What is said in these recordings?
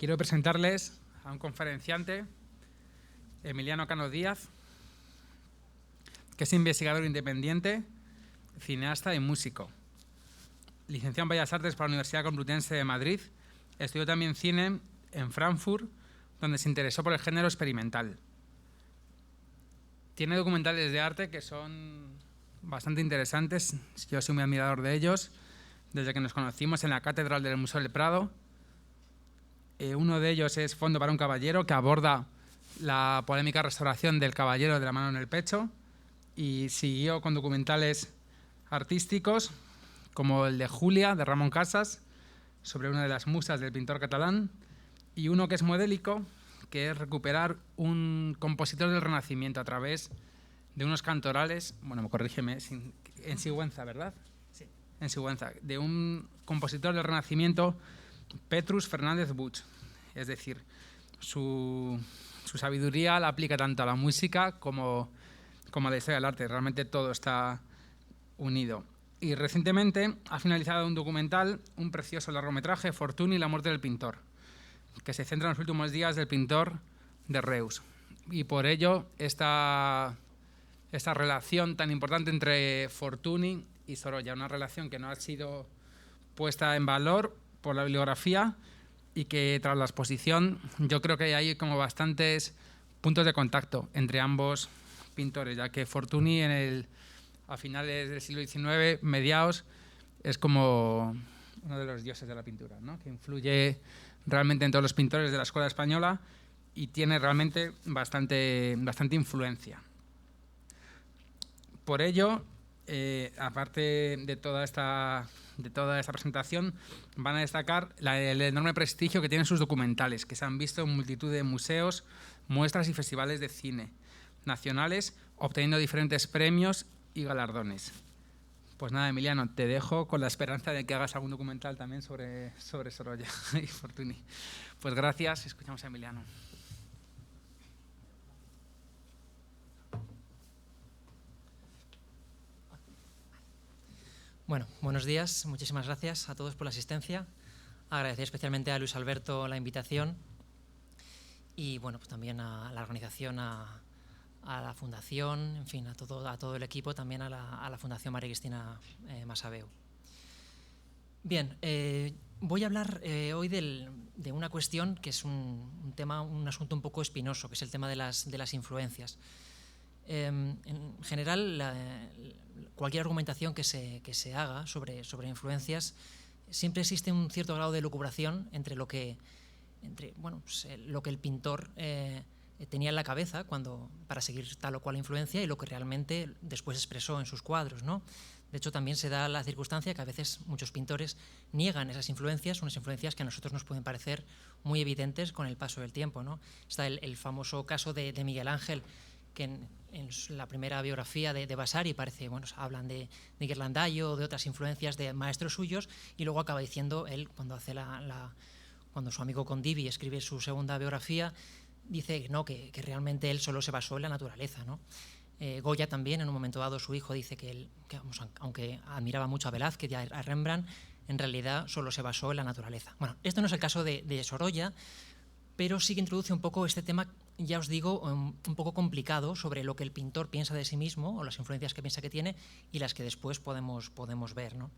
Quiero presentarles a un conferenciante, Emiliano Cano Díaz, que es investigador independiente, cineasta y músico. Licenciado en Bellas Artes por la Universidad Complutense de Madrid, estudió también cine en Frankfurt, donde se interesó por el género experimental. Tiene documentales de arte que son bastante interesantes, yo soy muy admirador de ellos, desde que nos conocimos en la Catedral del Museo del Prado. Uno de ellos es Fondo para un caballero, que aborda la polémica restauración del Caballero de la mano en el pecho, y siguió con documentales artísticos como el de Julia, de Ramón Casas, sobre una de las musas del pintor catalán, y uno que es modélico, que es recuperar un compositor del Renacimiento a través de unos cantorales, bueno, corrígeme, en Sigüenza, ¿verdad? Sí. En Sigüenza, de un compositor del Renacimiento, Petrus Fernández Buch. Es decir, su sabiduría la aplica tanto a la música como a la historia del arte. Realmente todo está unido. Y recientemente ha finalizado un documental, un precioso largometraje, Fortuny y la muerte del pintor, que se centra en los últimos días del pintor de Reus. Y por ello esta relación tan importante entre Fortuny y Sorolla, una relación que no ha sido puesta en valor por la bibliografía y que tras la exposición yo creo que hay como bastantes puntos de contacto entre ambos pintores, ya que Fortuny a finales del siglo XIX, mediados, es como uno de los dioses de la pintura, ¿no? Que influye realmente en todos los pintores de la escuela española y tiene realmente bastante influencia. Por ello, aparte de toda esta presentación, van a destacar el enorme prestigio que tienen sus documentales, que se han visto en multitud de museos, muestras y festivales de cine nacionales, obteniendo diferentes premios y galardones. Pues nada, Emiliano, te dejo con la esperanza de que hagas algún documental también sobre Sorolla y Fortuny. Pues gracias, escuchamos a Emiliano. Bueno, buenos días, muchísimas gracias a todos por la asistencia. Agradecer especialmente a Luis Alberto la invitación y bueno, pues también a la organización, a la Fundación, en fin, a todo el equipo, también a la Fundación María Cristina Massaveu. Bien, voy a hablar hoy de una cuestión que es un asunto un poco espinoso, que es el tema de las influencias. En general, cualquier argumentación que se haga sobre influencias, siempre existe un cierto grado de lucubración entre lo que el pintor tenía en la cabeza para seguir tal o cual influencia y lo que realmente después expresó en sus cuadros, ¿no? De hecho, también se da la circunstancia que a veces muchos pintores niegan esas influencias, unas influencias que a nosotros nos pueden parecer muy evidentes con el paso del tiempo, ¿no? Está el famoso caso de Miguel Ángel, que en la primera biografía de Vasari hablan de Ghirlandaio o de otras influencias de maestros suyos, y luego acaba diciendo él, cuando su amigo Condivi escribe su segunda biografía, dice que realmente él solo se basó en la naturaleza, ¿no? Goya también, en un momento dado, su hijo dice que aunque admiraba mucho a Velázquez y a Rembrandt, en realidad solo se basó en la naturaleza. Bueno, esto no es el caso de Sorolla, pero sí que introduce un poco este tema, ya os digo, un poco complicado sobre lo que el pintor piensa de sí mismo o las influencias que piensa que tiene y las que después podemos ver, ¿no?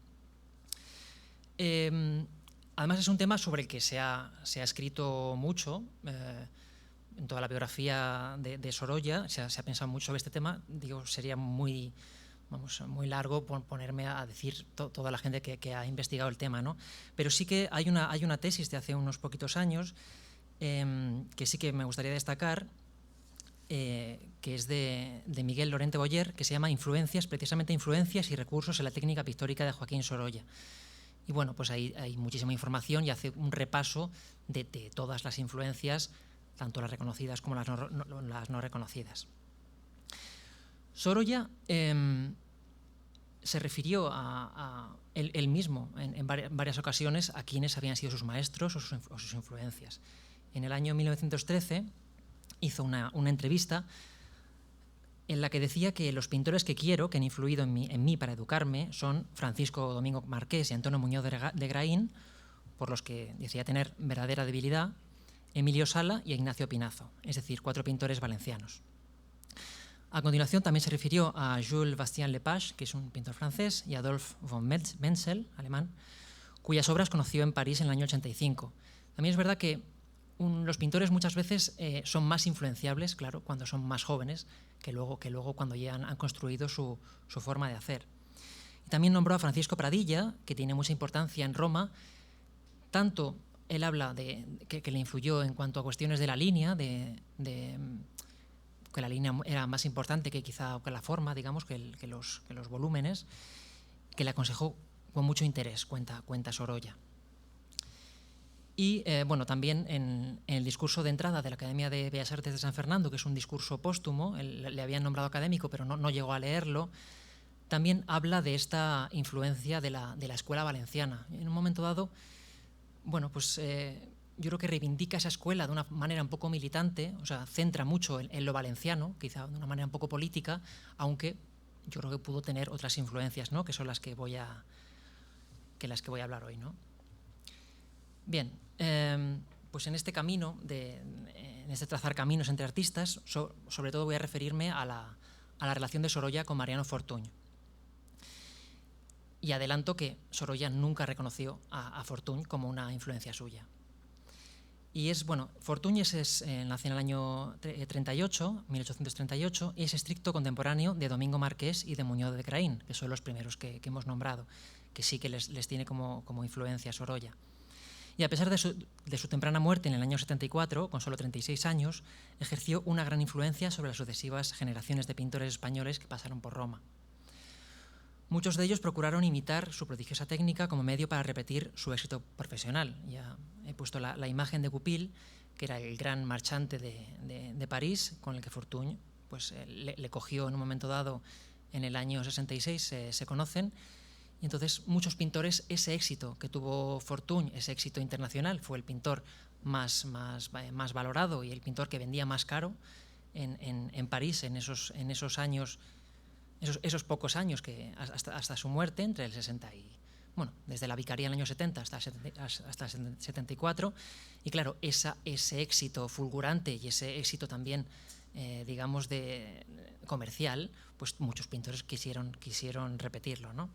Además es un tema sobre el que se ha escrito mucho. En toda la biografía de Sorolla se ha pensado mucho sobre este tema. Digo, sería muy largo ponerme a decir toda la gente que ha investigado el tema, ¿no? Pero sí que hay una tesis de hace unos poquitos años que sí que me gustaría destacar, que es de Miguel Lorente Boyer, que se llama precisamente influencias y recursos en la técnica pictórica de Joaquín Sorolla. Y bueno, pues ahí hay muchísima información y hace un repaso de todas las influencias, tanto las reconocidas como las no reconocidas. Sorolla se refirió a él mismo en varias ocasiones a quienes habían sido sus maestros o sus influencias. En el año 1913 hizo una entrevista en la que decía que los pintores que quiero, que han influido en mí para educarme, son Francisco Domingo Marqués y Antonio Muñoz de Graín, por los que decía tener verdadera debilidad, Emilio Sala y a Ignacio Pinazo, es decir, 4 pintores valencianos. A continuación también se refirió a Jules Bastien Lepage, que es un pintor francés, y a Adolphe von Menzel, alemán, cuyas obras conoció en París en el año 85. También es verdad que los pintores muchas veces son más influenciables, claro, cuando son más jóvenes, que luego cuando ya han construido su forma de hacer. Y también nombró a Francisco Pradilla, que tiene mucha importancia en Roma. Tanto él habla de que le influyó en cuanto a cuestiones de la línea, que la línea era más importante que quizá que la forma, digamos, que los volúmenes, que le aconsejó con mucho interés, cuenta Sorolla. Y bueno, también en el discurso de entrada de la Academia de Bellas Artes de San Fernando, que es un discurso póstumo, le habían nombrado académico, pero no llegó a leerlo, también habla de esta influencia de la escuela valenciana. En un momento dado, bueno, pues yo creo que reivindica esa escuela de una manera un poco militante, o sea, centra mucho en lo valenciano, quizá de una manera un poco política, aunque yo creo que pudo tener otras influencias, ¿no?, que son las que voy a hablar hoy, ¿no? Bien, pues en este camino, en este trazar caminos entre artistas, sobre todo voy a referirme a la relación de Sorolla con Mariano Fortuny. Y adelanto que Sorolla nunca reconoció a Fortuny como una influencia suya. Y Fortuny nace en el año 1838, y es estricto contemporáneo de Domingo Marqués y de Muñoz de Craín, que son los primeros que hemos nombrado, que sí que les tiene como influencia Sorolla. Y a pesar de su temprana muerte en el año 74, con solo 36 años, ejerció una gran influencia sobre las sucesivas generaciones de pintores españoles que pasaron por Roma. Muchos de ellos procuraron imitar su prodigiosa técnica como medio para repetir su éxito profesional. Ya he puesto la imagen de Goupil, que era el gran marchante de París, con el que Fortuny pues, le cogió en un momento dado en el año 66, se conocen. Y entonces muchos pintores, ese éxito que tuvo Fortuny, ese éxito internacional, fue el pintor más valorado y el pintor que vendía más caro en París en esos años. Esos pocos años que hasta su muerte, entre el 60 y desde la vicaría en el año 70 hasta el 74, y claro, ese éxito fulgurante y ese éxito también, digamos, comercial, pues muchos pintores quisieron repetirlo, ¿no?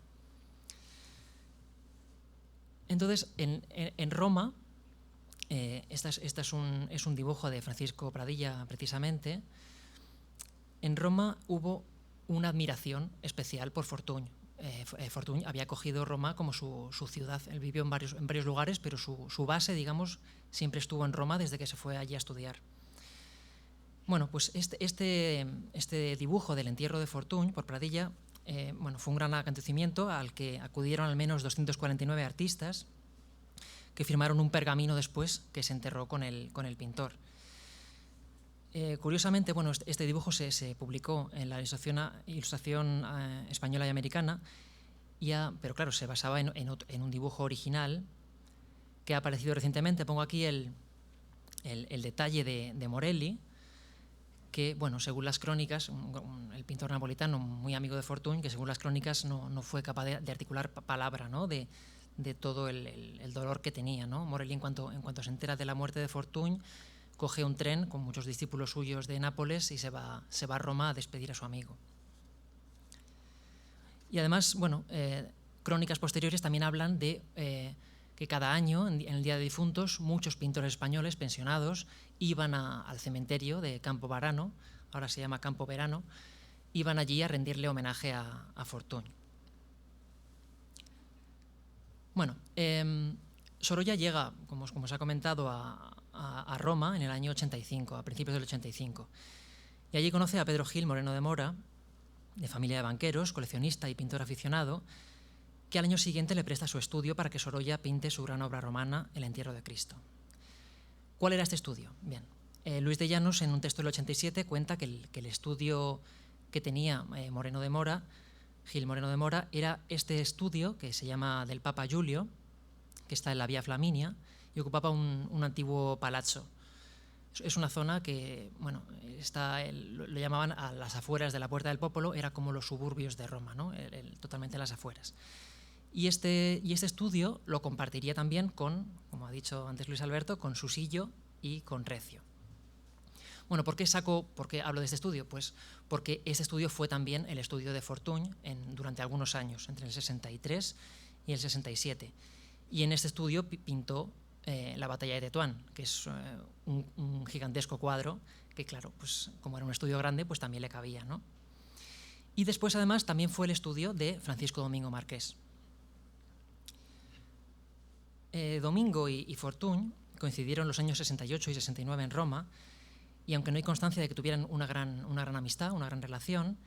Entonces, en Roma, este es un dibujo de Francisco Pradilla, precisamente. En Roma hubo una admiración especial por Fortuny. Fortuny había cogido Roma como su ciudad. Él vivió en varios lugares, pero su base, digamos, siempre estuvo en Roma desde que se fue allí a estudiar. Bueno, pues este dibujo del entierro de Fortuny por Pradilla fue un gran acontecimiento al que acudieron al menos 249 artistas que firmaron un pergamino después que se enterró con el pintor. Curiosamente, este dibujo se publicó en la Ilustración española y americana, pero claro, se basaba en un dibujo original que ha aparecido recientemente. Pongo aquí el detalle de Morelli, que, según las crónicas, el pintor napolitano muy amigo de Fortuny, que según las crónicas no fue capaz de articular palabra, ¿no?, de todo el dolor que tenía, ¿no? Morelli, en cuanto se entera de la muerte de Fortuny, coge un tren con muchos discípulos suyos de Nápoles y se va a Roma a despedir a su amigo. Y además, crónicas posteriores también hablan de que cada año, en el Día de Difuntos, muchos pintores españoles pensionados iban al cementerio de Campo Varano, ahora se llama Campo Verano, iban allí a rendirle homenaje a Fortuny. Sorolla llega, como os ha comentado, a Roma en el año 85, a principios del 85. Y allí conoce a Pedro Gil Moreno de Mora, de familia de banqueros, coleccionista y pintor aficionado, que al año siguiente le presta su estudio para que Sorolla pinte su gran obra romana, El entierro de Cristo. ¿Cuál era este estudio? Bien, Luis de Llanos, en un texto del 87, cuenta que el estudio que tenía Gil Moreno de Mora, era este estudio que se llama del Papa Giulio, que está en la Vía Flaminia, y ocupaba un antiguo palazzo. Es una zona que, lo llamaban a las afueras de la Puerta del Popolo, era como los suburbios de Roma, ¿no? Totalmente las afueras. Y este estudio lo compartiría también como ha dicho antes Luis Alberto, con su sillo y con Recio. Bueno, ¿por qué hablo de este estudio? Pues porque este estudio fue también el estudio de Fortuny durante algunos años, entre el 63 y el 67. Y en este estudio pintó la batalla de Tetuán, que es un gigantesco cuadro que, claro, pues como era un estudio grande, pues también le cabía, ¿no? Y después, además, también fue el estudio de Francisco Domingo Marqués. Domingo y Fortuny coincidieron los años 68 y 69 en Roma, y aunque no hay constancia de que tuvieran una gran amistad, una gran relación,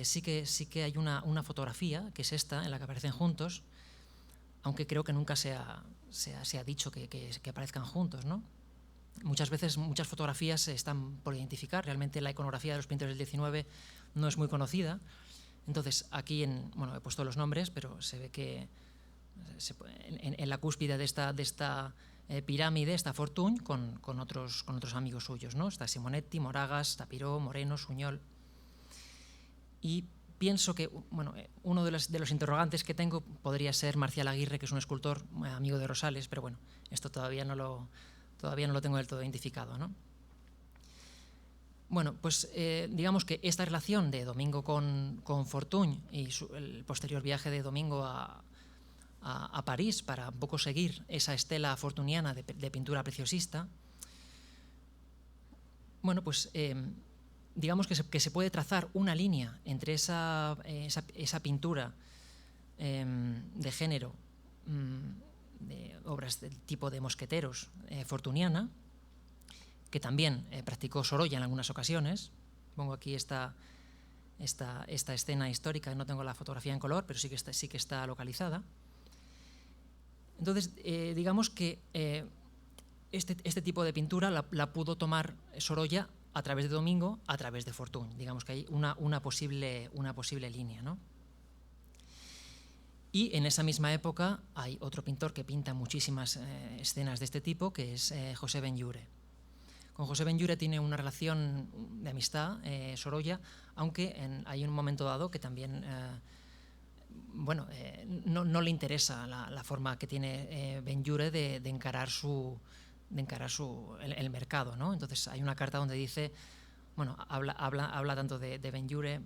sí que hay una fotografía, que es esta, en la que aparecen juntos, aunque creo que nunca se ha dicho que aparezcan juntos, ¿no? Muchas veces, muchas fotografías están por identificar. Realmente la iconografía de los pintores del 19 no es muy conocida. Entonces, aquí he puesto los nombres, pero se ve que en la cúspide de esta pirámide está Fortuny con otros amigos suyos, ¿no? Está Simonetti, Moragas, Tapiró, Moreno, Suñol. Y pienso que uno de los interrogantes que tengo podría ser Marcial Aguirre, que es un escultor amigo de Rosales, pero bueno, esto todavía no lo tengo del todo identificado, ¿no? Bueno, pues digamos que esta relación de Domingo con Fortuny y el posterior viaje de Domingo a París para un poco seguir esa estela fortuniana de pintura preciosista, bueno, pues digamos que se puede trazar una línea entre esa pintura de género, de obras del tipo de mosqueteros fortuniana, que también practicó Sorolla en algunas ocasiones. Pongo aquí esta escena histórica, no tengo la fotografía en color, pero sí que está localizada. Entonces, digamos que este tipo de pintura la pudo tomar Sorolla a través de Domingo, a través de Fortuny. Digamos que hay una posible línea, ¿no? Y en esa misma época hay otro pintor que pinta muchísimas escenas de este tipo, que es José Benlliure. Con José Benlliure tiene una relación de amistad, Sorolla, aunque hay un momento dado que también no le interesa la forma que tiene Benlliure de encarar el mercado, ¿no? Entonces hay una carta donde dice, habla tanto de Benlliure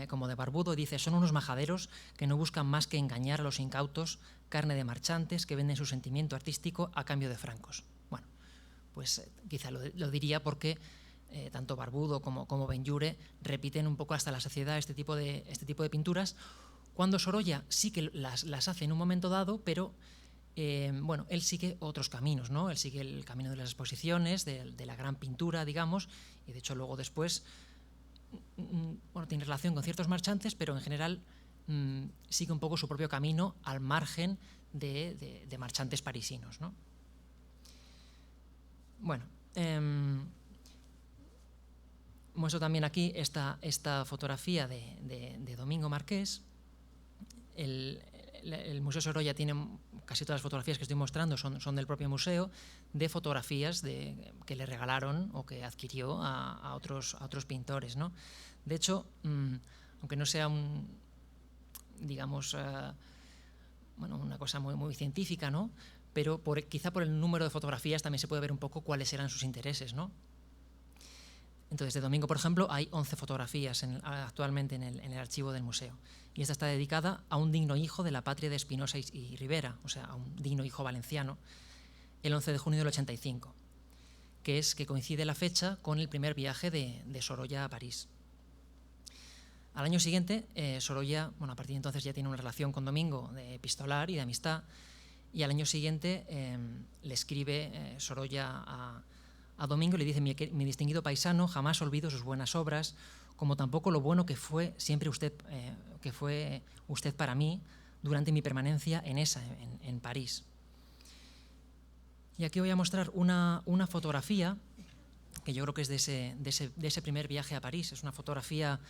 como de Barbudo, dice: son unos majaderos que no buscan más que engañar a los incautos, carne de marchantes que venden su sentimiento artístico a cambio de francos. Bueno, pues quizá lo diría porque tanto Barbudo como Benlliure repiten un poco hasta la saciedad este tipo de pinturas, cuando Sorolla sí que las hace en un momento dado, pero él sigue otros caminos, ¿no? Él sigue el camino de las exposiciones, de la gran pintura, digamos, y de hecho luego después tiene relación con ciertos marchantes, pero en general sigue un poco su propio camino al margen de marchantes parisinos, ¿no? Bueno, muestro también aquí esta fotografía de Domingo Marqués. El Museo Sorolla tiene casi todas las fotografías que estoy mostrando son del propio museo, de fotografías que le regalaron o que adquirió a otros pintores, ¿no? De hecho, aunque no sea una cosa muy científica, ¿no? Pero quizá por el número de fotografías también se puede ver un poco cuáles eran sus intereses, ¿no? Entonces, de Domingo, por ejemplo, hay 11 fotografías actualmente en el archivo del museo. Y esta está dedicada a un digno hijo de la patria de Espinosa y Rivera, o sea, a un digno hijo valenciano, el 11 de junio del 85, que coincide la fecha con el primer viaje de Sorolla a París. Al año siguiente, Sorolla, a partir de entonces ya tiene una relación con Domingo de epistolar y de amistad, y al año siguiente le escribe Sorolla a Domingo y le dice: mi distinguido paisano, jamás olvido sus buenas obras, como tampoco lo bueno que fue usted para mí durante mi permanencia en París. Y aquí voy a mostrar una fotografía que yo creo que es de ese primer viaje a París. Es una fotografía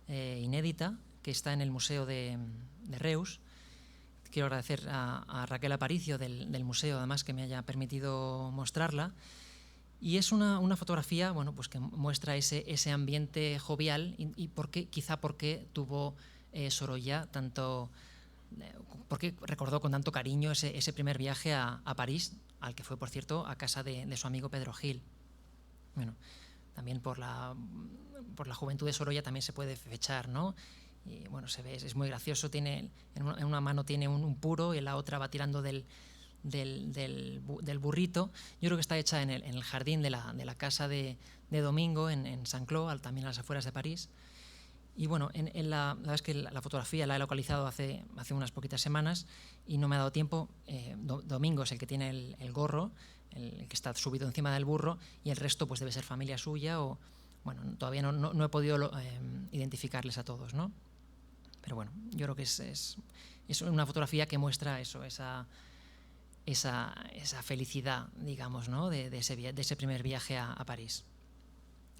inédita que está en el Museo de Reus. Quiero agradecer a Raquel Aparicio del museo, además, que me haya permitido mostrarla. Y es una fotografía, pues que muestra ese ambiente jovial y quizá porque tuvo Sorolla tanto porque recordó con tanto cariño ese primer viaje a París, al que fue, por cierto, a casa de su amigo Pedro Gil. Bueno, también por la juventud de Sorolla también se puede fechar, ¿no? Y bueno, se ve, es muy gracioso, tiene, en una mano tiene un puro y en la otra va tirando del burrito. Yo creo que está hecha en el jardín de la casa de Domingo, en Saint-Cloud, también a las afueras de París. Y bueno, la verdad es que la fotografía la he localizado hace unas poquitas semanas y no me ha dado tiempo. Domingo es el que tiene el gorro, el que está subido encima del burro, y el resto pues debe ser familia suya o... Bueno, todavía no he podido identificarles a todos, ¿no? Pero bueno, yo creo que es una fotografía que muestra eso, esa felicidad, digamos, ¿no? de ese primer viaje a París.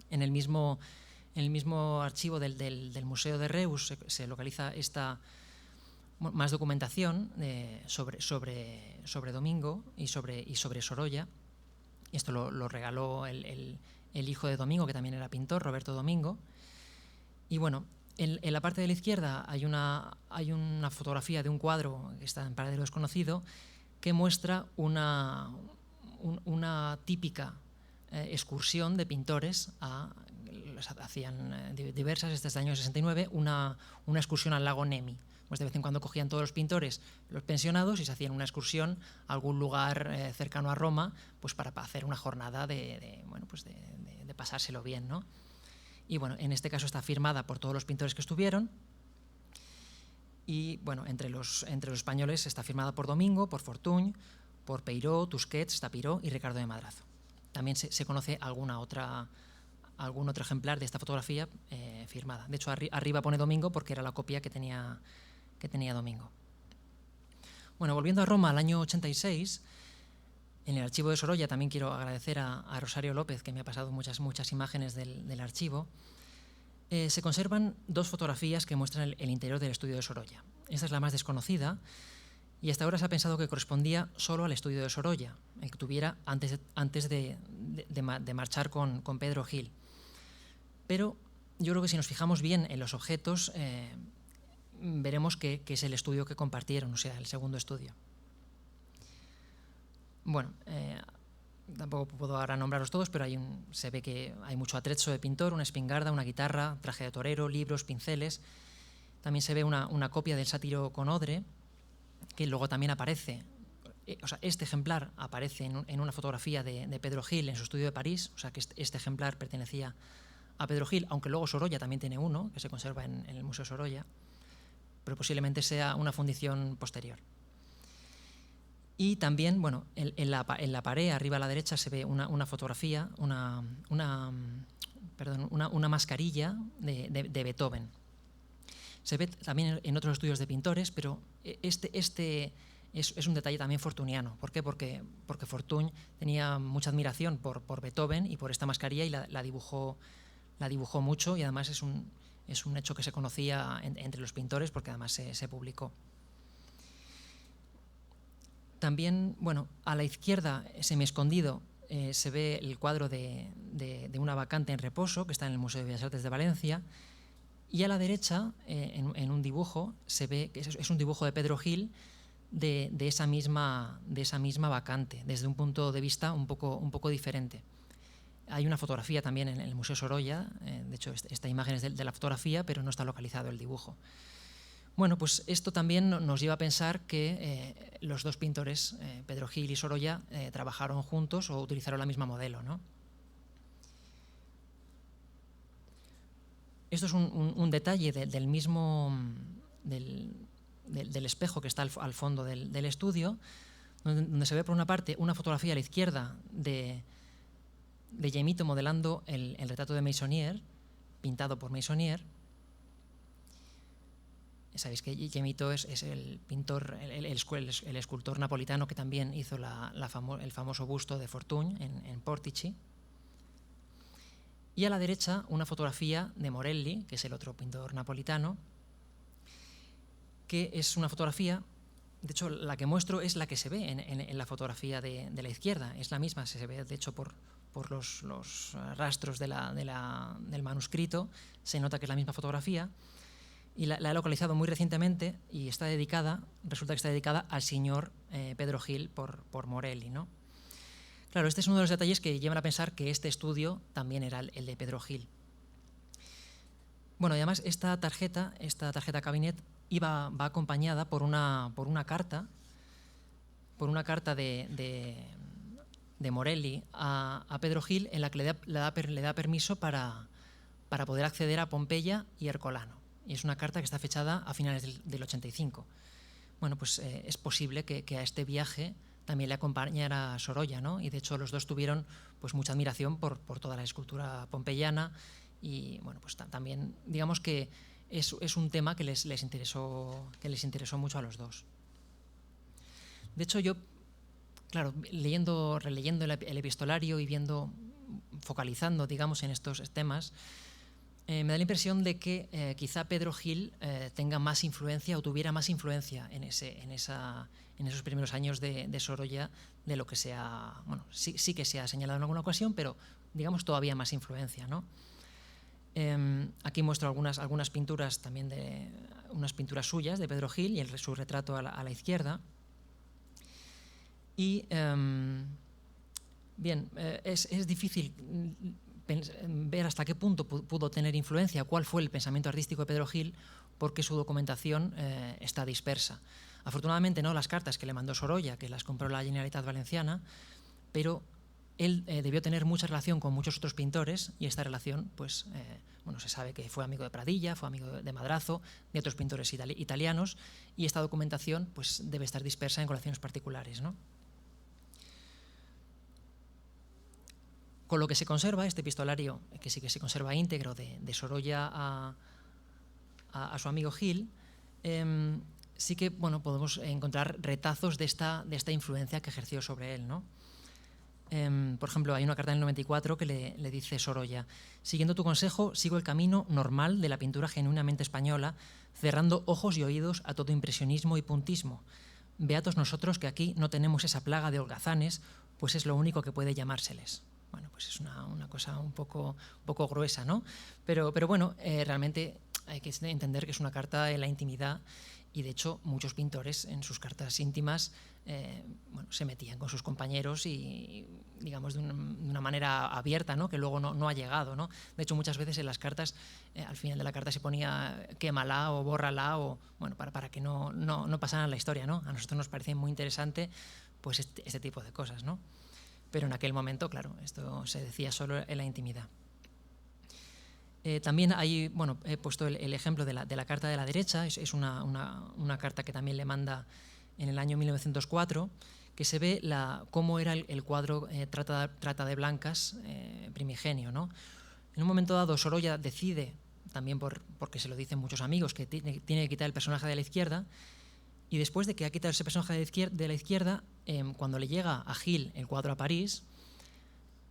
En el mismo archivo del Museo de Reus se localiza más documentación sobre Domingo y sobre Sorolla. Esto lo regaló el hijo de Domingo, que también era pintor, Roberto Domingo. Y bueno, en la parte de la izquierda hay una fotografía de un cuadro que está en paradero desconocido, que muestra una típica excursión de pintores hacían diversas, desde el año 69, una excursión al lago Nemi. Pues de vez en cuando cogían todos los pintores, los pensionados, y se hacían una excursión a algún lugar cercano a Roma, pues para hacer una jornada de pasárselo bien, ¿no? Y bueno, en este caso está firmada por todos los pintores que estuvieron. Y bueno, entre los españoles está firmada por Domingo, por Fortuny, por Peiró, Tusquets, Tapiró y Ricardo de Madrazo. También se conoce algún otro ejemplar de esta fotografía firmada. De hecho, arriba pone Domingo porque era la copia que tenía Domingo. Bueno, volviendo a Roma al año 86, en el archivo de Sorolla también quiero agradecer a Rosario López, que me ha pasado muchas imágenes del archivo. Se conservan dos fotografías que muestran el interior del estudio de Sorolla. Esta es la más desconocida y hasta ahora se ha pensado que correspondía solo al estudio de Sorolla, el que tuviera antes de marchar con Pedro Gil. Pero yo creo que si nos fijamos bien en los objetos, veremos que es el estudio que compartieron, o sea, el segundo estudio. Bueno, tampoco puedo ahora nombrarlos todos, pero se ve que hay mucho atrezzo de pintor, una espingarda, una guitarra, traje de torero, libros, pinceles. También se ve una copia del sátiro con odre, que luego también aparece. O sea, este ejemplar aparece en una fotografía de Pedro Gil en su estudio de París, o sea que este ejemplar pertenecía a Pedro Gil, aunque luego Sorolla también tiene uno, que se conserva en el Museo Sorolla, pero posiblemente sea una fundición posterior. Y también, bueno, en la pared, arriba a la derecha, se ve una fotografía, una mascarilla de Beethoven. Se ve también en otros estudios de pintores, pero este es un detalle también fortuniano. ¿Por qué? Porque Fortuny tenía mucha admiración por Beethoven y por esta mascarilla y la dibujó mucho, y además es un hecho que se conocía entre los pintores porque además se publicó. También, bueno, a la izquierda, semi-escondido, se ve el cuadro de una vacante en reposo que está en el Museo de Bellas Artes de Valencia, y a la derecha, en un dibujo, se ve que es un dibujo de Pedro Gil de esa misma vacante, desde un punto de vista un poco diferente. Hay una fotografía también en el Museo Sorolla, de hecho esta imagen es de la fotografía, pero no está localizado el dibujo. Bueno, pues esto también nos lleva a pensar que los dos pintores, Pedro Gil y Sorolla, trabajaron juntos o utilizaron la misma modelo, ¿no? Esto es un detalle del mismo del espejo que está al fondo del estudio, donde se ve por una parte una fotografía a la izquierda de Gemito modelando el retrato de Meissonier, pintado por Meissonier. Sabéis que Gemito es el pintor, el escultor napolitano que también hizo el famoso busto de Fortuny en Portici. Y a la derecha una fotografía de Morelli, que es el otro pintor napolitano, que es una fotografía, de hecho la que muestro es la que se ve en la fotografía de la izquierda, es la misma, se ve de hecho por los rastros del manuscrito, se nota que es la misma fotografía. y la he localizado muy recientemente y resulta que está dedicada al señor Pedro Gil por Morelli, ¿no? Claro, este es uno de los detalles que llevan a pensar que este estudio también era el de Pedro Gil. Bueno, además esta tarjeta Cabinet va acompañada por una carta de Morelli a Pedro Gil, en la que le da permiso para poder acceder a Pompeya y Ercolano. Y es una carta que está fechada a finales del 85. Bueno, pues es posible que a este viaje también le acompañara Sorolla, ¿no? Y de hecho los dos tuvieron pues mucha admiración por toda la escultura pompeyana, y bueno, pues también digamos que es un tema que les interesó mucho a los dos. De hecho, yo, claro, releyendo el epistolario y focalizando, digamos, en estos temas, me da la impresión de que quizá Pedro Gil tenga más influencia o tuviera más influencia en esos primeros años de Sorolla de lo que bueno, sí que se ha señalado en alguna ocasión, pero digamos todavía más influencia, ¿no? Aquí muestro algunas pinturas también unas pinturas suyas de Pedro Gil y su retrato a la izquierda. Y bien, es difícil ver hasta qué punto pudo tener influencia, cuál fue el pensamiento artístico de Pedro Gil, porque su documentación está dispersa. Afortunadamente no las cartas que le mandó Sorolla, que las compró la Generalitat Valenciana, pero él debió tener mucha relación con muchos otros pintores, y esta relación, pues, bueno, se sabe que fue amigo de Pradilla, fue amigo de Madrazo, de otros pintores italianos, y esta documentación pues, debe estar dispersa en colecciones particulares, ¿no? Con lo que se conserva, este epistolario, que sí que se conserva íntegro de Sorolla a su amigo Gil, sí que bueno, podemos encontrar retazos de esta influencia que ejerció sobre él, ¿no? Por ejemplo, hay una carta en el 94 que le dice Sorolla: siguiendo tu consejo, sigo el camino normal de la pintura genuinamente española, cerrando ojos y oídos a todo impresionismo y puntismo. Beatos nosotros que aquí no tenemos esa plaga de holgazanes, pues es lo único que puede llamárseles. Bueno, pues es una cosa un poco gruesa, ¿no? Pero bueno, realmente hay que entender que es una carta en la intimidad, y de hecho muchos pintores en sus cartas íntimas bueno, se metían con sus compañeros y digamos de una manera abierta, ¿no? Que luego no ha llegado, ¿no? De hecho muchas veces en las cartas al final de la carta se ponía quémala o bórrala, o bueno, para que no pasaran la historia, ¿no? A nosotros nos parece muy interesante pues este tipo de cosas, ¿no? Pero en aquel momento, claro, esto se decía solo en la intimidad. También hay, bueno, he puesto el ejemplo de la carta de la derecha, es una carta que también le manda en el año 1904, que se ve cómo era el cuadro Trata de Blancas primigenio, ¿no? En un momento dado Sorolla decide, también porque se lo dicen muchos amigos, que tiene que quitar el personaje de la izquierda, y después de que ha quitado ese personaje de la izquierda, cuando le llega a Gil el cuadro a París,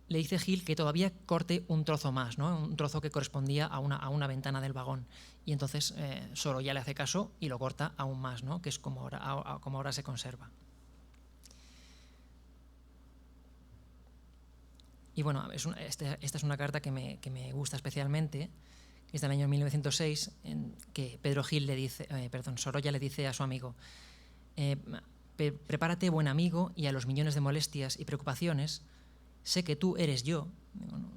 le dice Gil que todavía corte un trozo más, ¿no? Un trozo que correspondía a una ventana del vagón. Y entonces Sorolla le hace caso y lo corta aún más, ¿no? Que es como ahora se conserva. Y bueno, esta es una carta que me gusta especialmente, es del año 1906, en que Sorolla le dice a su amigo: prepárate, buen amigo, y a los millones de molestias y preocupaciones, sé que tú eres yo.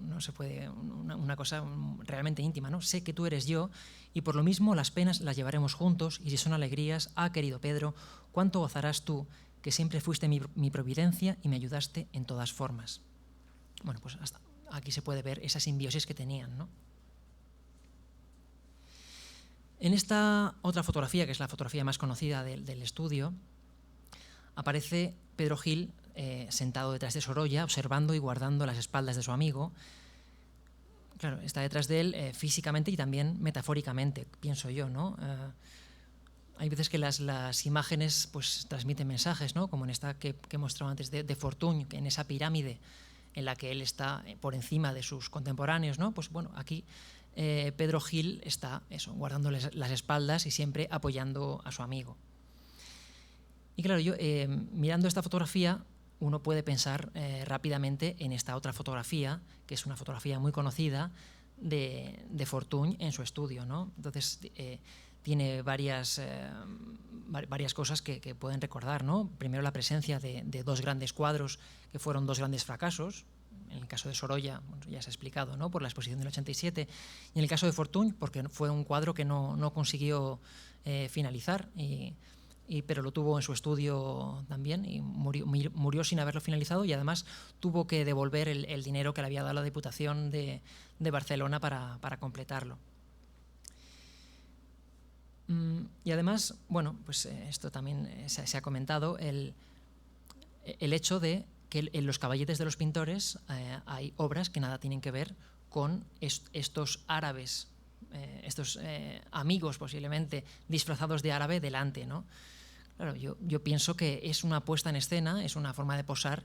No se puede, una cosa realmente íntima, ¿no? Sé que tú eres yo, y por lo mismo las penas las llevaremos juntos, y si son alegrías, querido Pedro, cuánto gozarás tú, que siempre fuiste mi providencia y me ayudaste en todas formas. Bueno, pues hasta aquí se puede ver esa simbiosis que tenían, ¿no? En esta otra fotografía, que es la fotografía más conocida del estudio, aparece Pedro Gil sentado detrás de Sorolla, observando y guardando las espaldas de su amigo. Claro, está detrás de él físicamente y también metafóricamente, pienso yo, ¿no? Hay veces que las imágenes pues transmiten mensajes, ¿no? Como en esta que he mostrado antes de Fortuny, en esa pirámide en la que él está por encima de sus contemporáneos, ¿no? Pues bueno, aquí Pedro Gil está guardando las espaldas y siempre apoyando a su amigo. Y claro, yo mirando esta fotografía, uno puede pensar rápidamente en esta otra fotografía, que es una fotografía muy conocida de Fortuny en su estudio, ¿no? Entonces tiene varias cosas que pueden recordar, ¿no? Primero, la presencia de dos grandes cuadros que fueron dos grandes fracasos. En el caso de Sorolla, bueno, ya se ha explicado, ¿no? Por la exposición del 87, y en el caso de Fortuny, porque fue un cuadro que no consiguió finalizar, pero lo tuvo en su estudio también, y murió sin haberlo finalizado, y además tuvo que devolver el dinero que le había dado la Diputación de Barcelona para completarlo. Y además, bueno, pues esto también se ha comentado, el hecho de que en los caballetes de los pintores hay obras que nada tienen que ver con estos árabes, estos amigos posiblemente disfrazados de árabe delante, ¿no? Claro, yo pienso que es una puesta en escena, es una forma de posar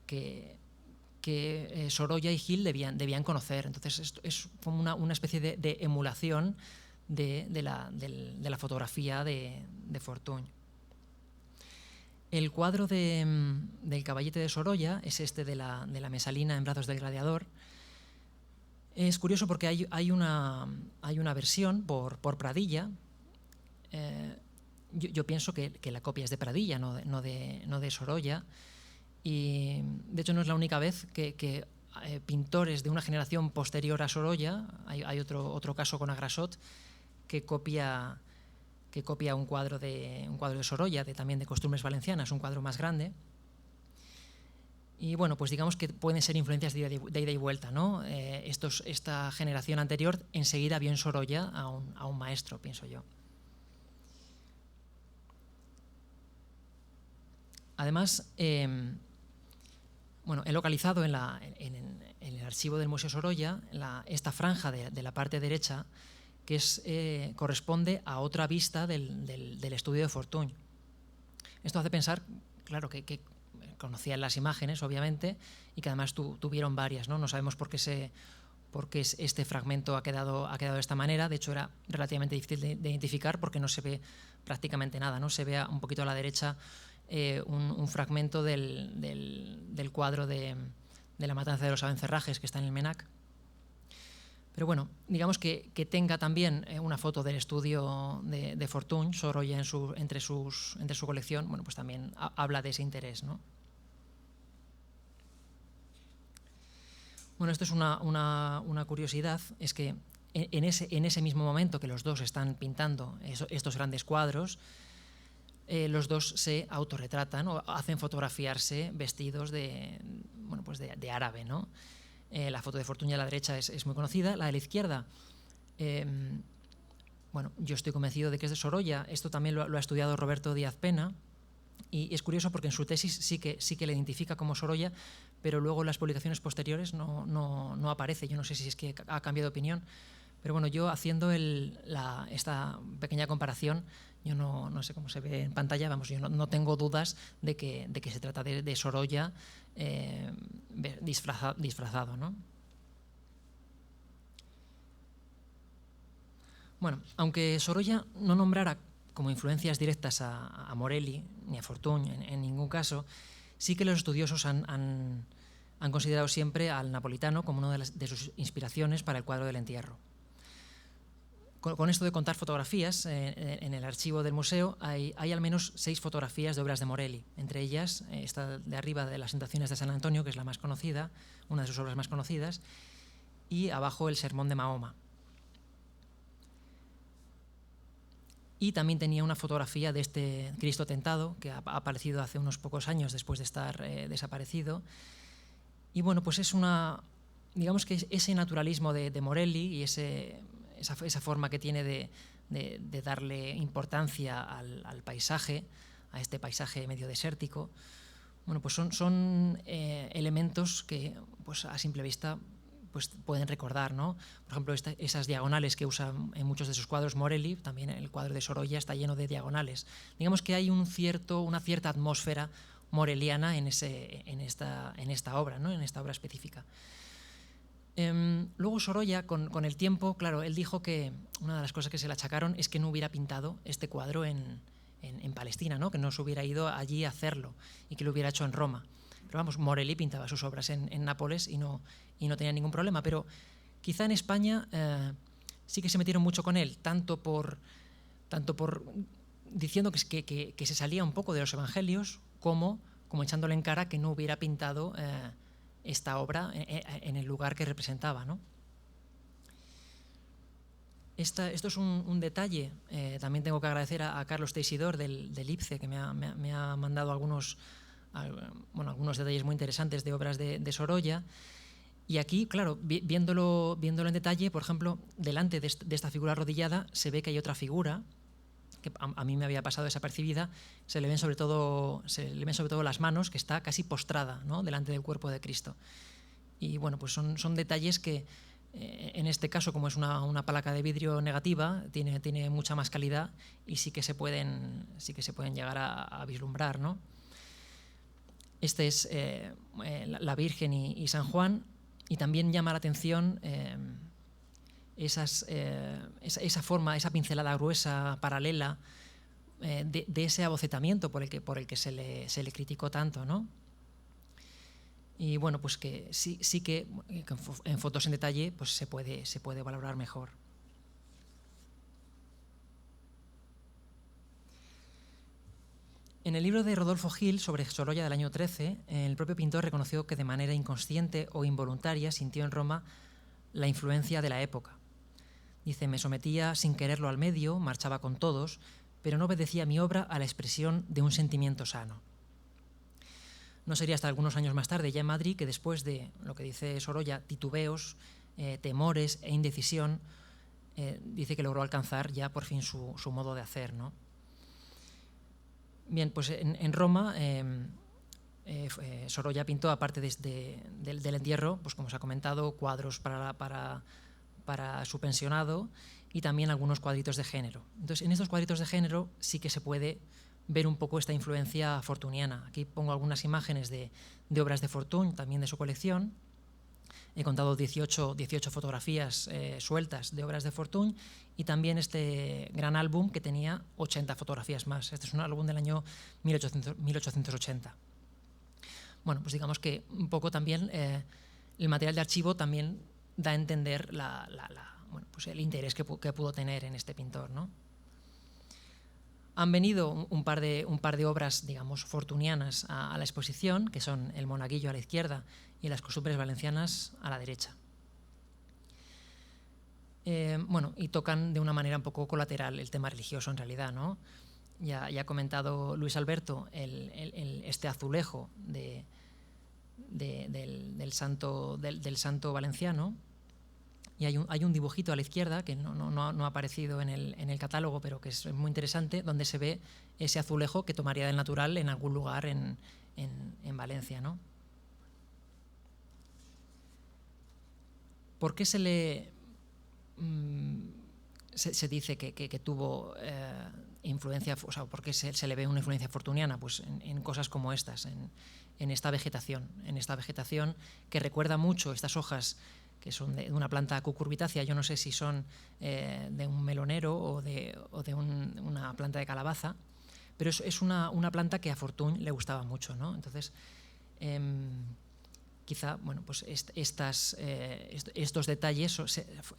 que Sorolla y Gil debían conocer. Entonces esto es como una especie de emulación de la fotografía de Fortuny. El cuadro del caballete de Sorolla es este de la Mesalina en brazos del gladiador. Es curioso porque hay una versión por Pradilla. Yo pienso que la copia es de Pradilla, no de Sorolla. Y de hecho no es la única vez que pintores de una generación posterior a Sorolla, hay otro caso con Agrasot, que copia un cuadro de Sorolla, también de Costumbres Valencianas, un cuadro más grande. Y bueno, pues digamos que pueden ser influencias de ida y vuelta, ¿no? Esta generación anterior enseguida vio en Sorolla a un maestro, pienso yo. Además, bueno, he localizado en el archivo del Museo Sorolla esta franja de la parte derecha, que corresponde a otra vista del estudio de Fortuny. Esto hace pensar, claro, que conocían las imágenes, obviamente, y que además tuvieron varias, ¿no? No sabemos por qué este fragmento ha quedado de esta manera. De hecho, era relativamente difícil de identificar porque no se ve prácticamente nada, ¿no? Se ve un poquito a la derecha un fragmento del cuadro de la matanza de los Abencerrajes, que está en el Menac. Pero bueno, digamos que tenga también una foto del estudio de Fortuny, Sorolla entre su colección, bueno, pues también habla de ese interés, ¿no? Bueno, esto es una curiosidad, es que en ese mismo momento que los dos están pintando estos grandes cuadros, los dos se autorretratan o hacen fotografiarse vestidos de árabe, ¿no? La foto de Fortuny a la derecha es muy conocida. La de la izquierda, bueno, yo estoy convencido de que es de Sorolla. Esto también lo ha estudiado Roberto Díaz Pena, y es curioso porque en su tesis sí que le identifica como Sorolla, pero luego en las publicaciones posteriores no aparece. Yo no sé si es que ha cambiado de opinión, pero bueno, yo haciendo esta pequeña comparación, yo no sé cómo se ve en pantalla, vamos, yo no tengo dudas de que se trata de Sorolla disfrazado, ¿no? Bueno, aunque Sorolla no nombrara como influencias directas a Morelli ni a Fortuny en ningún caso, sí que los estudiosos han considerado siempre al napolitano como una de sus inspiraciones para el cuadro del entierro. Con esto de contar fotografías, en el archivo del museo hay al menos 6 fotografías de obras de Morelli. Entre ellas, esta de arriba de las Tentaciones de San Antonio, que es la más conocida, una de sus obras más conocidas, y abajo el Sermón de Mahoma. Y también tenía una fotografía de este Cristo tentado, que ha aparecido hace unos pocos años después de estar desaparecido. Y bueno, pues digamos que ese naturalismo de Morelli y esa forma que tiene de darle importancia al paisaje, a este paisaje medio desértico, bueno, pues son elementos que pues a simple vista pues pueden recordar, ¿no? Por ejemplo, esas diagonales que usa en muchos de sus cuadros Morelli, también el cuadro de Sorolla está lleno de diagonales. Digamos que hay una cierta atmósfera moreliana en esta obra, ¿no? En esta obra específica. Luego Sorolla, con el tiempo, claro, él dijo que una de las cosas que se le achacaron es que no hubiera pintado este cuadro en Palestina, ¿no? Que no se hubiera ido allí a hacerlo y que lo hubiera hecho en Roma. Pero vamos, Morelli pintaba sus obras en Nápoles y no tenía ningún problema. Pero quizá en España sí que se metieron mucho con él, tanto por tanto diciendo que se salía un poco de los evangelios, como echándole en cara que no hubiera pintado esta obra en el lugar que representaba, ¿no? Esto es un detalle. También tengo que agradecer a Carlos Teixidor del IPCE, que me ha mandado algunos detalles muy interesantes de obras de Sorolla. Y aquí, claro, viéndolo en detalle, por ejemplo, delante de esta figura arrodillada se ve que hay otra figura que a mí me había pasado desapercibida. Se le ven sobre todo las manos, que está casi postrada, ¿no?, delante del cuerpo de Cristo. Y bueno, pues son detalles que en este caso, como es una placa de vidrio negativa, tiene mucha más calidad y sí que se pueden llegar a vislumbrar, ¿no? Este es la Virgen y San Juan, y también llama la atención esa forma, esa pincelada gruesa, paralela, de ese abocetamiento por el que se le criticó tanto, ¿no? Y bueno, pues que sí que en fotos en detalle pues se puede valorar mejor. En el libro de Rodolfo Gil sobre Sorolla del año 13, el propio pintor reconoció que de manera inconsciente o involuntaria sintió en Roma la influencia de la época. Dice: me sometía sin quererlo al medio, marchaba con todos, pero no obedecía mi obra a la expresión de un sentimiento sano. No sería hasta algunos años más tarde, ya en Madrid, que después de lo que dice Sorolla, titubeos, temores e indecisión, dice que logró alcanzar ya por fin su modo de hacer, ¿no? Bien, pues en Roma Sorolla pintó, aparte del entierro, pues como se ha comentado, cuadros para su pensionado y también algunos cuadritos de género. Entonces, en estos cuadritos de género sí que se puede ver un poco esta influencia fortuniana. Aquí pongo algunas imágenes de obras de Fortuny, también de su colección. He contado 18 fotografías sueltas de obras de Fortuny, y también este gran álbum que tenía 80 fotografías más. Este es un álbum del año 1880. Bueno, pues digamos que un poco también el material de archivo también da a entender pues el interés que pudo tener en este pintor, ¿no? Han venido un par de obras, digamos, fortunianas a la exposición, que son El monaguillo a la izquierda y Las costumbres valencianas a la derecha. Y tocan de una manera un poco colateral el tema religioso, en realidad, ¿no? Ya ha comentado Luis Alberto este azulejo del santo valenciano. Y hay un dibujito a la izquierda que no ha aparecido en el catálogo, pero que es muy interesante, donde se ve ese azulejo que tomaría del natural en algún lugar en Valencia, ¿no? ¿Por qué se dice que tuvo influencia, o sea, por qué se le ve una influencia fortuniana? Pues en cosas como estas, en esta vegetación que recuerda mucho estas hojas que son de una planta cucurbitácea. Yo no sé si son de un melonero o de una planta de calabaza, pero es una planta que a Fortuny le gustaba mucho, ¿no? Entonces, quizá, bueno, pues estos detalles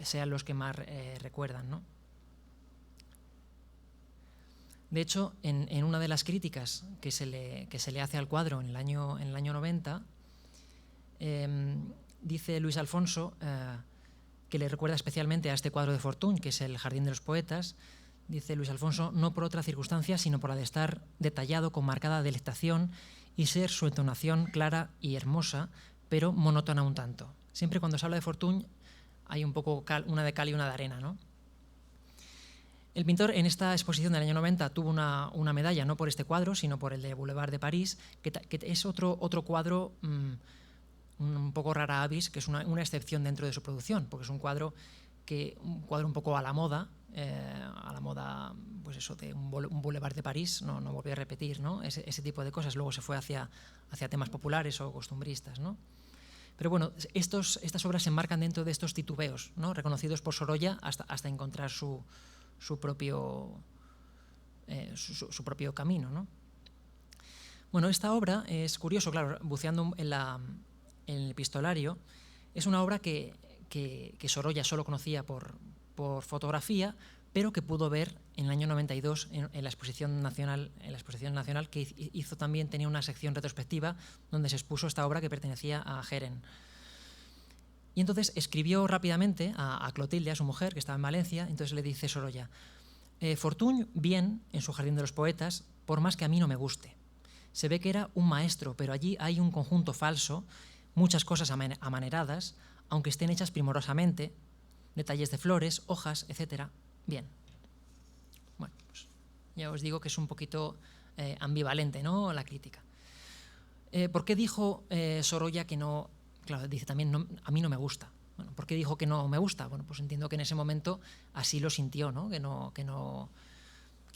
sean los que más recuerdan, ¿no? De hecho, en una de las críticas que se le hace al cuadro en el año 90, dice Luis Alfonso que le recuerda especialmente a este cuadro de Fortuny, que es El jardín de los poetas. Dice Luis Alfonso: no por otra circunstancia, sino por la de estar detallado con marcada delectación y ser su entonación clara y hermosa, pero monótona un tanto. Siempre cuando se habla de Fortuny hay un poco una de cal y una de arena, ¿no? El pintor en esta exposición del año 90 tuvo una medalla, no por este cuadro, sino por el de Boulevard de París, que es otro cuadro un poco rara avis, que es una excepción dentro de su producción, porque es un cuadro un poco a la moda, pues eso, de un Boulevard de París, no volví a repetir, ¿no? Ese tipo de cosas. Luego se fue hacia temas populares o costumbristas, ¿no? Pero bueno, estas obras se enmarcan dentro de estos titubeos, ¿no?, reconocidos por Sorolla hasta encontrar su propio camino, ¿no? Bueno, esta obra es curioso, claro, buceando en el epistolario, es una obra que Sorolla solo conocía por fotografía, pero que pudo ver en el año 92 en la exposición nacional, que hizo también, tenía una sección retrospectiva donde se expuso esta obra que pertenecía a Geren. Y entonces escribió rápidamente a Clotilde, a su mujer, que estaba en Valencia. Entonces le dice Sorolla: Fortuny bien en su Jardín de los Poetas, por más que a mí no me guste. Se ve que era un maestro, pero allí hay un conjunto falso, muchas cosas amaneradas, aunque estén hechas primorosamente, detalles de flores, hojas, etc. Bien. Bueno, pues ya os digo que es un poquito ambivalente, ¿no?, la crítica. ¿Por qué dijo Sorolla que no? Claro, dice también, no, a mí no me gusta. Bueno, ¿por qué dijo que no me gusta? Bueno, pues entiendo que en ese momento así lo sintió, ¿no? Que no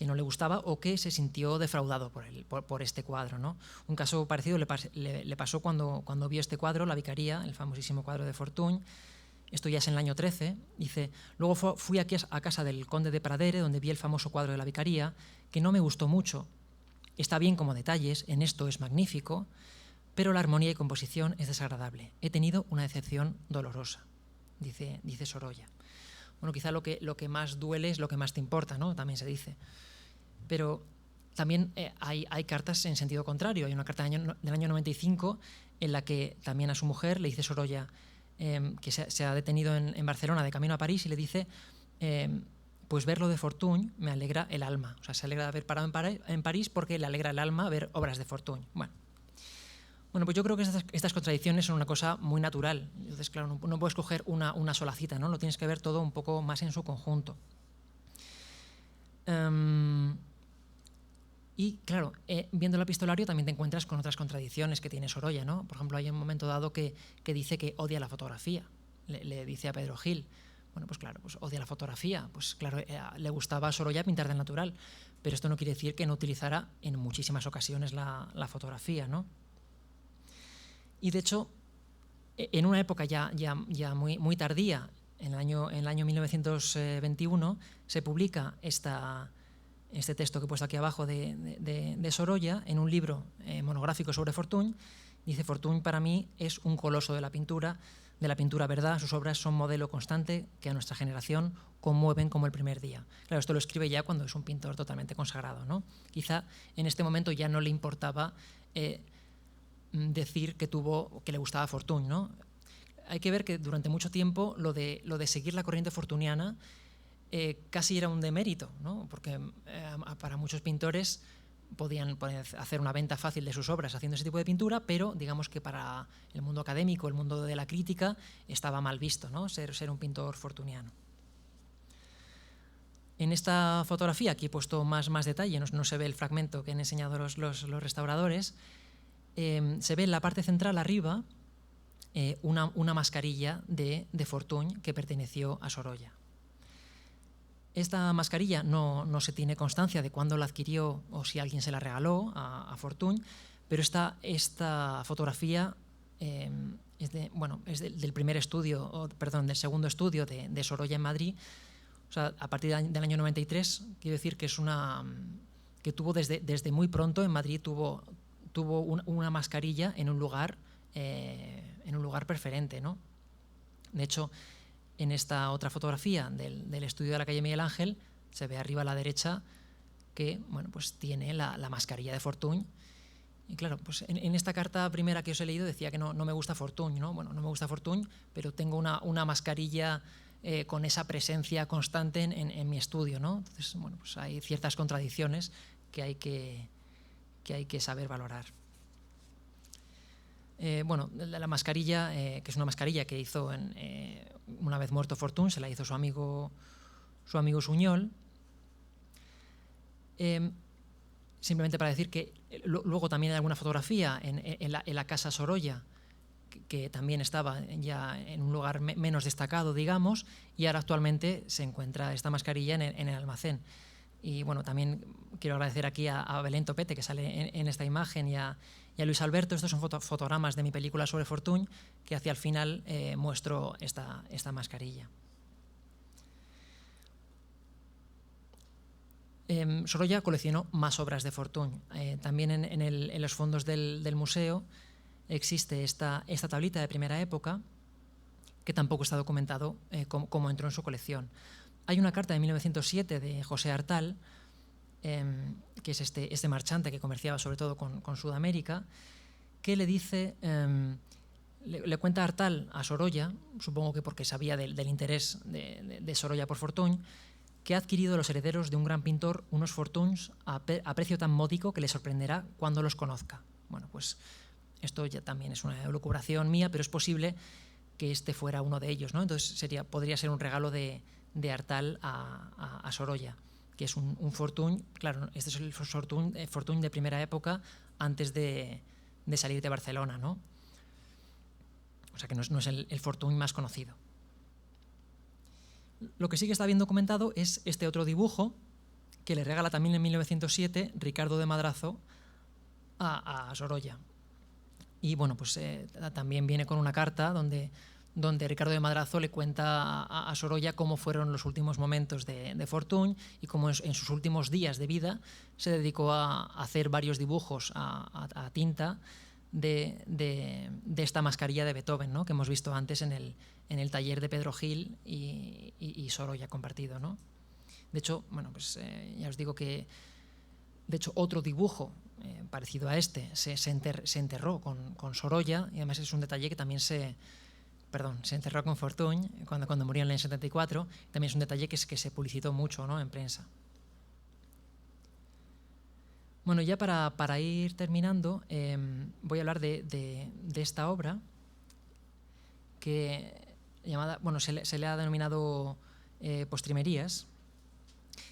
le gustaba, o que se sintió defraudado por este cuadro, ¿no? Un caso parecido le pasó cuando vio este cuadro, La Vicaría, el famosísimo cuadro de Fortuny. Esto ya es en el año 13. Dice: luego fui aquí a casa del conde de Pradere, donde vi el famoso cuadro de La Vicaría, que no me gustó mucho. Está bien como detalles, en esto es magnífico, pero la armonía y composición es desagradable. He tenido una decepción dolorosa, dice Sorolla. Bueno, quizá lo que más duele es lo que más te importa, ¿no? También se dice. Pero también hay cartas en sentido contrario. Hay una carta del año 95 en la que también a su mujer le dice Sorolla, que se ha detenido en Barcelona de camino a París, y le dice: pues ver lo de Fortuny me alegra el alma. O sea, se alegra de haber parado en París porque le alegra el alma ver obras de Fortuny. Bueno, pues yo creo que estas contradicciones son una cosa muy natural. Entonces, claro, no puedes coger una sola cita, ¿no? Lo tienes que ver todo un poco más en su conjunto. Y claro, viendo el epistolario también te encuentras con otras contradicciones que tiene Sorolla, ¿no? Por ejemplo, hay un momento dado que dice que odia la fotografía. Le dice a Pedro Gil: bueno, pues claro, pues odia la fotografía. Pues claro, le gustaba a Sorolla pintar del natural, pero esto no quiere decir que no utilizara en muchísimas ocasiones la fotografía, ¿no? Y de hecho, en una época ya muy tardía, en el año 1921, se publica este texto que he puesto aquí abajo de Sorolla en un libro monográfico sobre Fortuny. Dice: Fortuny para mí es un coloso de la pintura, verdad. Sus obras son modelo constante que a nuestra generación conmueven como el primer día. Claro, esto lo escribe ya cuando es un pintor totalmente consagrado, ¿no? Quizá en este momento ya no le importaba decir que le gustaba Fortuny, ¿no? Hay que ver que durante mucho tiempo lo de seguir la corriente fortuniana casi era un demérito, ¿no? Porque para muchos pintores podían hacer una venta fácil de sus obras haciendo ese tipo de pintura, pero digamos que para el mundo académico, el mundo de la crítica, estaba mal visto, ¿no?, ser un pintor fortuniano. En esta fotografía, aquí he puesto más detalle, no se ve el fragmento que han enseñado los restauradores. Se ve en la parte central arriba una mascarilla de Fortuny que perteneció a Sorolla. Esta mascarilla no se tiene constancia de cuándo la adquirió o si alguien se la regaló a Fortuny, pero esta fotografía es del primer estudio, del segundo estudio de Sorolla en Madrid. O sea, a partir del año 93, quiero decir que que tuvo desde muy pronto en Madrid tuvo una mascarilla en un lugar preferente, ¿no? De hecho, en esta otra fotografía del estudio de la calle Miguel Ángel se ve arriba a la derecha que, bueno, pues tiene la mascarilla de Fortuny. Y claro, pues en esta carta primera que os he leído decía que no me gusta Fortuny, ¿no? Bueno, no me gusta Fortuny, pero tengo una mascarilla con esa presencia constante en mi estudio, ¿no? Entonces, bueno, pues hay ciertas contradicciones que hay que saber valorar. La mascarilla, que es una mascarilla que hizo una vez muerto Fortuny, se la hizo su amigo Suñol. Simplemente para decir que luego también hay alguna fotografía en la casa Sorolla, que también estaba ya en un lugar menos destacado, digamos, y ahora actualmente se encuentra esta mascarilla en el almacén. Y bueno, también quiero agradecer aquí a Belén Topete, que sale en esta imagen, y a Luis Alberto. Estos son fotogramas de mi película sobre Fortuny, que hacia el final muestro esta mascarilla. Sorolla coleccionó más obras de Fortuny. También en los fondos del museo existe esta tablita de primera época, que tampoco está documentado cómo entró en su colección. hay una carta de 1907 de José Artal, que es este marchante que comerciaba sobre todo con Sudamérica, que le dice, le cuenta Artal a Sorolla, supongo que porque sabía del interés de Sorolla por Fortuny, que ha adquirido los herederos de un gran pintor unos Fortuns a precio tan módico que le sorprenderá cuando los conozca. Bueno, pues esto ya también es una elucubración mía, pero es posible que este fuera uno de ellos, ¿no? Entonces podría ser un regalo de Artal a Sorolla, que es un Fortuny. Claro, este es el Fortuny de primera época, antes de salir de Barcelona, ¿no? O sea que no es el Fortuny más conocido. Lo que sí que está bien documentado es este otro dibujo que le regala también en 1907 Ricardo de Madrazo a Sorolla. Y bueno, pues también viene con una carta donde Ricardo de Madrazo le cuenta a Sorolla cómo fueron los últimos momentos de Fortuny y cómo en sus últimos días de vida se dedicó a hacer varios dibujos a tinta de esta mascarilla de Beethoven, ¿no? Que hemos visto antes en el taller de Pedro Gil y Sorolla compartido, ¿no? De hecho, bueno, pues ya os digo que de hecho otro dibujo parecido a este se enterró con Sorolla, y además es un detalle que también se enterró con Fortuny cuando murió en el 74. También es un detalle que se publicitó mucho, ¿no? En prensa. Bueno, ya para ir terminando, voy a hablar de esta obra que llamada, bueno, se le ha denominado Postrimerías,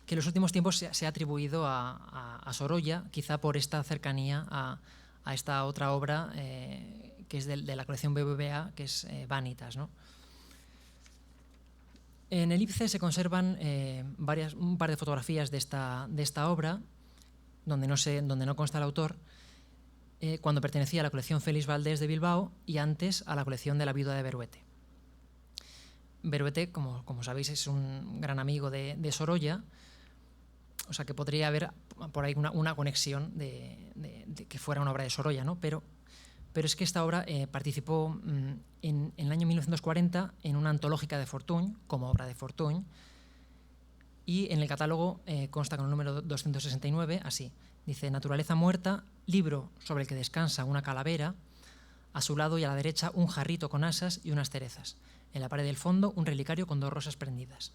que en los últimos tiempos se ha atribuido a Sorolla, quizá por esta cercanía a esta otra obra que es de la colección BBVA, que es Vanitas, ¿no? En el IPCE se conservan un par de fotografías de esta obra, donde no consta el autor, cuando pertenecía a la colección Félix Valdés de Bilbao y antes a la colección de la viuda de Beruete. Beruete, como sabéis, es un gran amigo de Sorolla, o sea que podría haber por ahí una conexión de que fuera una obra de Sorolla, ¿no? Pero es que esta obra participó en el año 1940 en una antológica de Fortuny, como obra de Fortuny, y en el catálogo consta con el número 269, así. Dice: Naturaleza muerta, libro sobre el que descansa una calavera, a su lado y a la derecha un jarrito con asas y unas cerezas. En la pared del fondo un relicario con 2 rosas prendidas.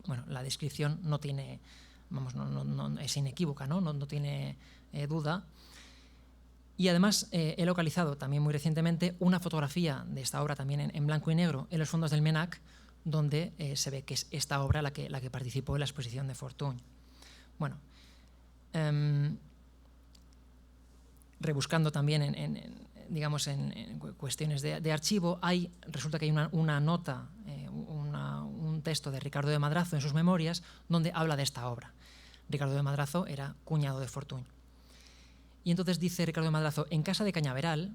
Bueno, la descripción no tiene, no es inequívoca, ¿no? No tiene duda. Y además he localizado también muy recientemente una fotografía de esta obra también en blanco y negro en los fondos del MENAC, donde se ve que es esta obra la que participó en la exposición de Fortuny. Bueno, rebuscando también en cuestiones de archivo, resulta que hay una nota, un texto de Ricardo de Madrazo en sus memorias donde habla de esta obra. Ricardo de Madrazo era cuñado de Fortuny. Y entonces dice Ricardo de Madrazo: en casa de Cañaveral,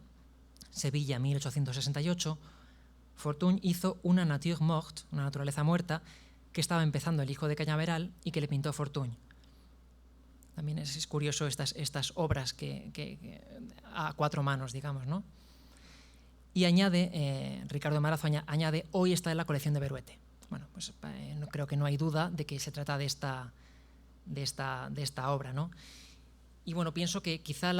Sevilla, 1868, Fortuny hizo una nature morte, una naturaleza muerta, que estaba empezando el hijo de Cañaveral y que le pintó Fortuny. También es curioso estas obras que a 4 manos, digamos, ¿no? Y añade, Ricardo de Madrazo añade: hoy está en la colección de Beruete. Bueno, pues creo que no hay duda de que se trata de esta obra, ¿no? Y bueno, pienso que quizá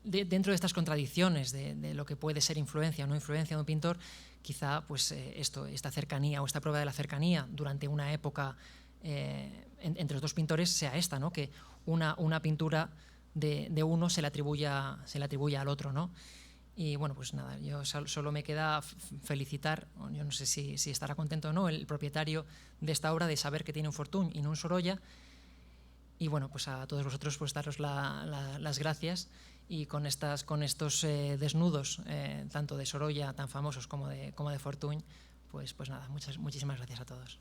dentro de estas contradicciones de lo que puede ser influencia o no influencia de un pintor, quizá pues esta cercanía o esta prueba de la cercanía durante una época entre los dos pintores sea esta, ¿no? Que una pintura de uno se le atribuya al otro, ¿no? Y bueno, pues nada, yo solo me queda felicitar, yo no sé si estará contento o no, el propietario de esta obra, de saber que tiene un Fortuny y no un Sorolla. Y bueno, pues a todos vosotros pues daros las gracias, y con estos desnudos, tanto de Sorolla tan famosos como de Fortuny, pues nada, muchísimas gracias a todos.